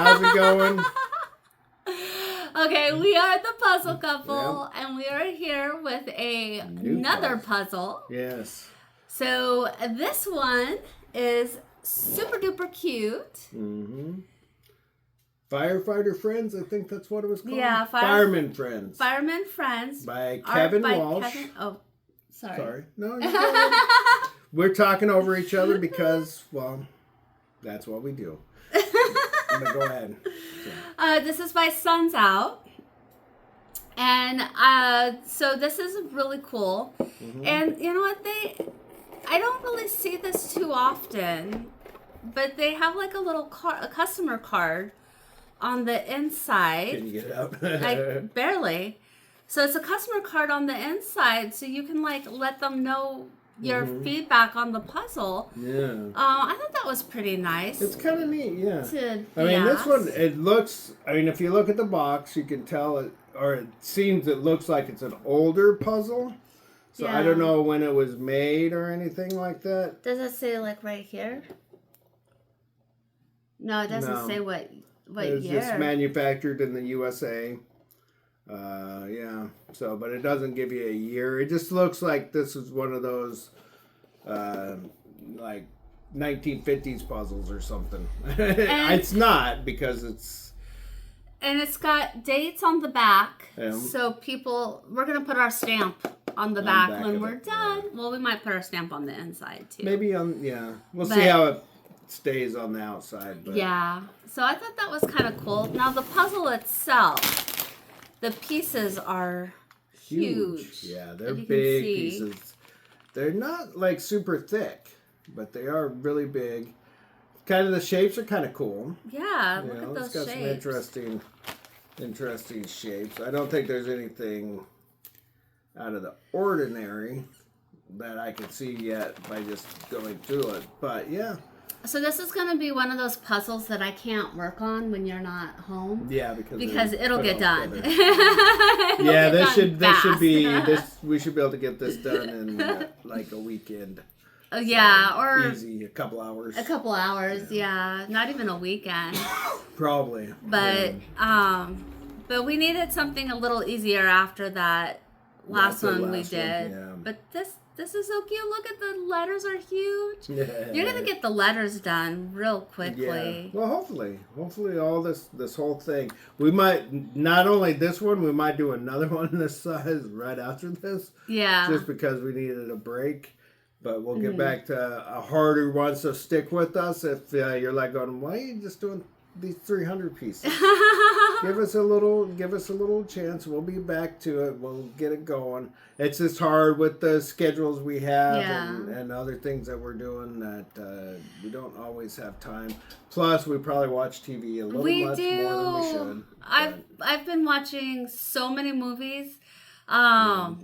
How's it going? Okay, we are the puzzle couple, and we are here with another puzzle. Yes. So this one is super duper cute. Mm-hmm. Firefighter Friends, I think that's what it was called. Yeah, Fireman Friends. Fireman Friends. By Kevin Walsh. Sorry. No, we're talking over each other because, well, that's what we do. But go ahead. This is by SunsOut. And so this is really cool. Mm-hmm. And you know what? I don't really see this too often, but they have like a little a customer card on the inside. Can you get it out? Like barely. So it's a customer card on the inside, so you can like let them know your feedback on the puzzle. Yeah. I thought that was pretty nice. It's kind of neat, yeah. This one, it looks, if you look at the box, you can tell it looks like it's an older puzzle. So I don't know when it was made or anything like that. Does it say like right here? No, it doesn't say what year. It's just manufactured in the USA. Yeah. So, but it doesn't give you a year. It just looks like this is one of those, like 1950s puzzles or something. It's not because it's. And it's got dates on the back, Yeah. so we're gonna put our stamp on the back when we're done. Yeah. Well, we might put our stamp on the inside too. Maybe we'll see how it stays on the outside. But. Yeah. So I thought that was kind of cool. Now the puzzle itself, the pieces are huge. Yeah, they're big pieces. They're not like super thick, but they are really big. Kind of the shapes are kind of cool. Yeah, look at those shapes. It's got some interesting shapes. I don't think there's anything out of the ordinary that I can see yet by just going through it. But yeah. So this is going to be one of those puzzles that I can't work on when you're not home. Yeah, because it'll get done. Yeah, this should be this. We should be able to get this done in like a weekend. Yeah, or easy, a couple hours. Yeah. Not even a weekend. Probably. But but we needed something a little easier after that last one we did. Yeah. But this is so cute. Look at the letters are huge. Yeah. You're gonna get the letters done real quickly. Yeah. Well, hopefully all this whole thing. We might not only this one, we might do another one this size right after this. Yeah. Just because we needed a break. But we'll get back to a harder one, so stick with us. If you're like going, why are you just doing these 300 pieces? give us a little chance. We'll be back to it. We'll get it going. It's just hard with the schedules we have and other things that we're doing that we don't always have time. Plus, we probably watch TV a little much more than we should. I've been watching so many movies. I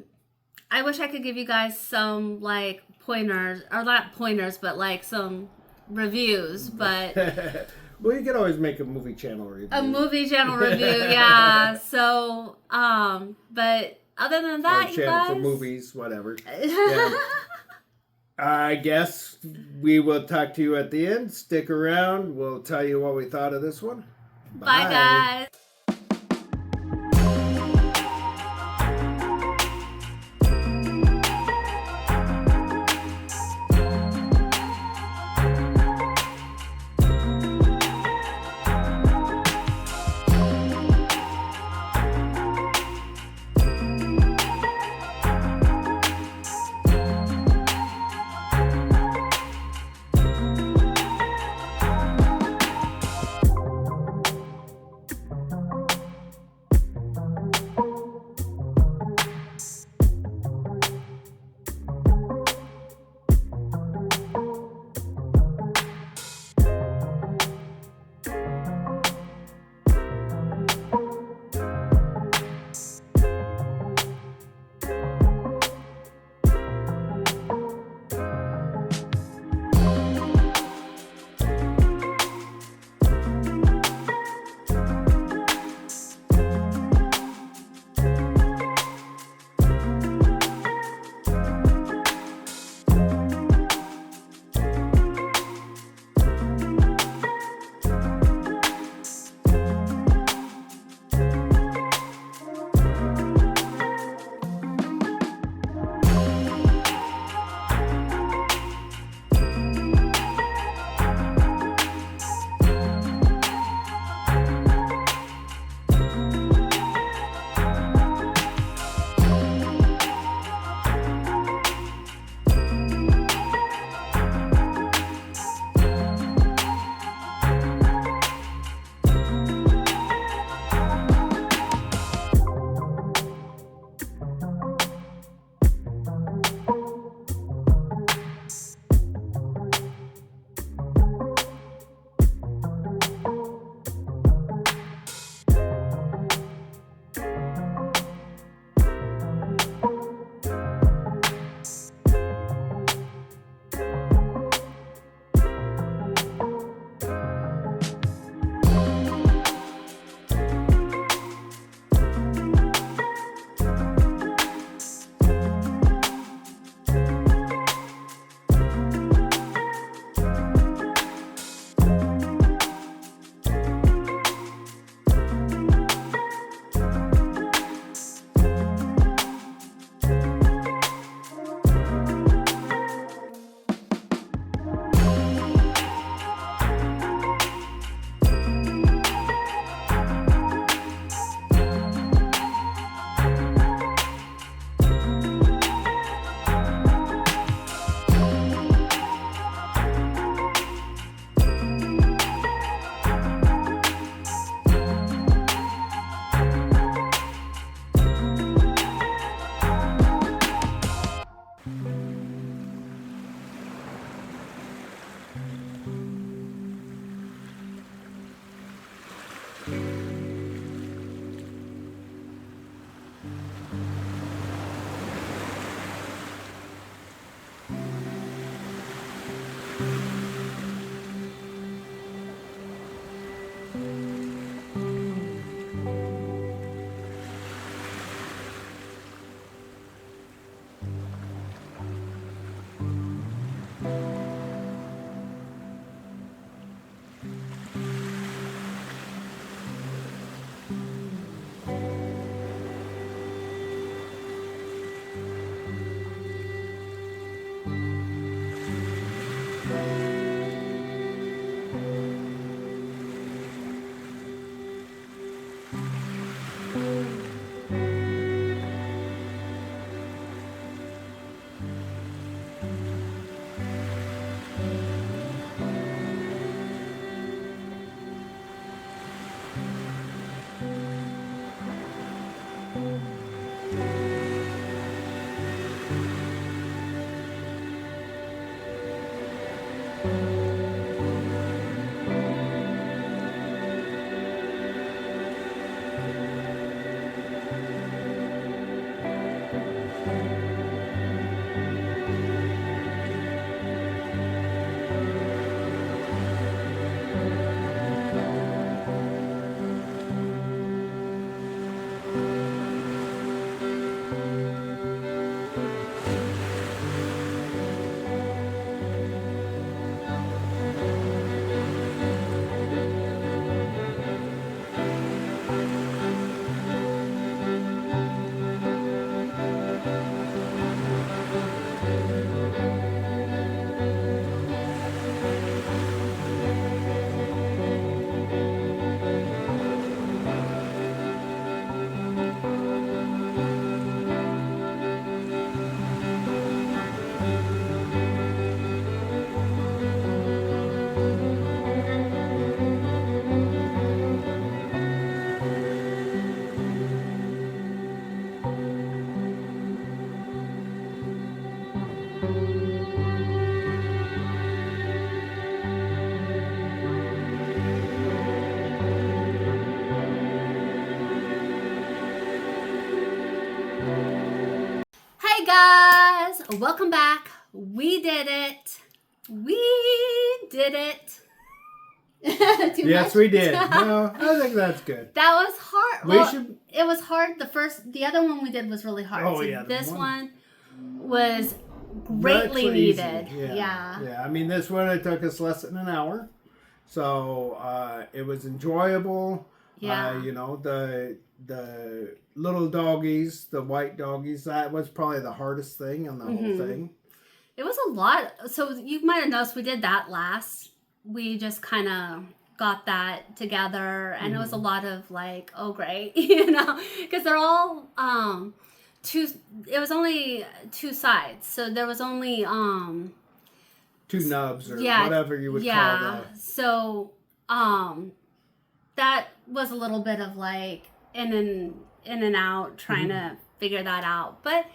wish I could give you guys some like pointers, or not pointers, but like some reviews. But well, you can always make a movie channel review. Yeah. So, but other than that, or channel for movies, whatever. Yeah. I guess we will talk to you at the end. Stick around. We'll tell you what we thought of this one. Bye guys. Hey guys, welcome back. We did it. We did it. Yes, much? we did. No, I think that's good. That was hard. We Well, should. it was hard. The other one we did was really hard. Oh, So yeah, the this one- one was greatly Actually easy. needed. Yeah. Yeah. I mean, this one it took us less than an hour, so it was enjoyable. Yeah. You know, the little doggies, the white doggies, that was probably the hardest thing on the whole thing. It was a lot. So you might have noticed we did that last. We just kind of got that together, and it was a lot of like, oh great, you know, because they're all two. It was only two sides, so there was only Two nubs or yeah, whatever you would call yeah. that. So that was a little bit of like in and out, trying to figure that out, but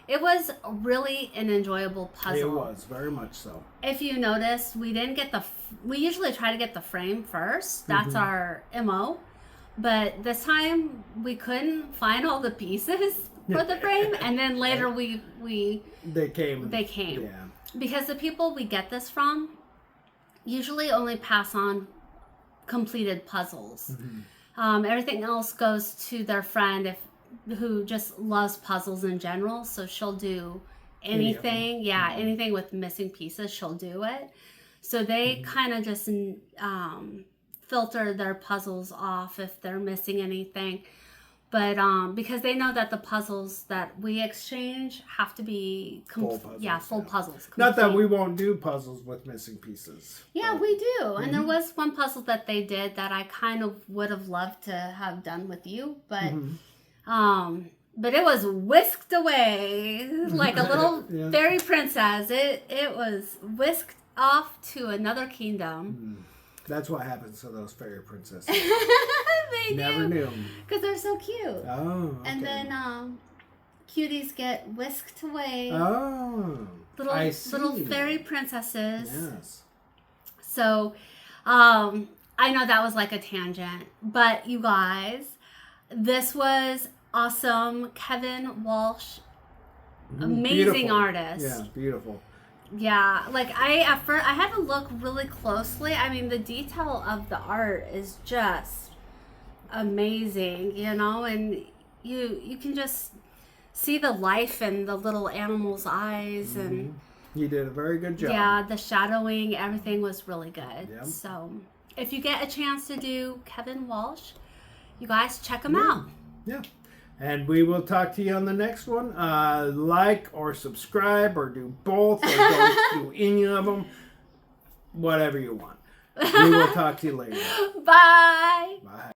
it was really an enjoyable puzzle. It was very much so. If you notice, we didn't get we usually try to get the frame first. That's our MO. But this time we couldn't find all the pieces for the frame, and then later They came. Yeah. Yeah. Because the people we get this from usually only pass on completed puzzles. Everything else goes to their friend who just loves puzzles in general. So she'll do anything. Yeah, anything with missing pieces, she'll do it. So they kind of just filter their puzzles off if they're missing anything. But because they know that the puzzles that we exchange have to be full puzzles. Not that we won't do puzzles with missing pieces. Yeah, we do. And there was one puzzle that they did that I kind of would have loved to have done with you, but it was whisked away like a little fairy princess. It was whisked off to another kingdom. That's what happens to those fairy princesses. They Never knew. Because they're so cute. Oh, okay. And then cuties get whisked away. Oh, Little fairy princesses. Yes. So, I know that was like a tangent, but you guys, this was awesome. Kevin Walsh, amazing Beautiful. artist. Yeah, beautiful. Yeah, like at first I had to look really closely. I mean, the detail of the art is just amazing, you know, and you can just see the life in the little animal's eyes, and you did a very good job. yeah, the shadowing, everything was really good. Yep. So if you get a chance to do Kevin Walsh, you guys check him out. Yeah. And we will talk to you on the next one. Like or subscribe or do both or don't do any of them. Whatever you want. We will talk to you later. Bye. Bye.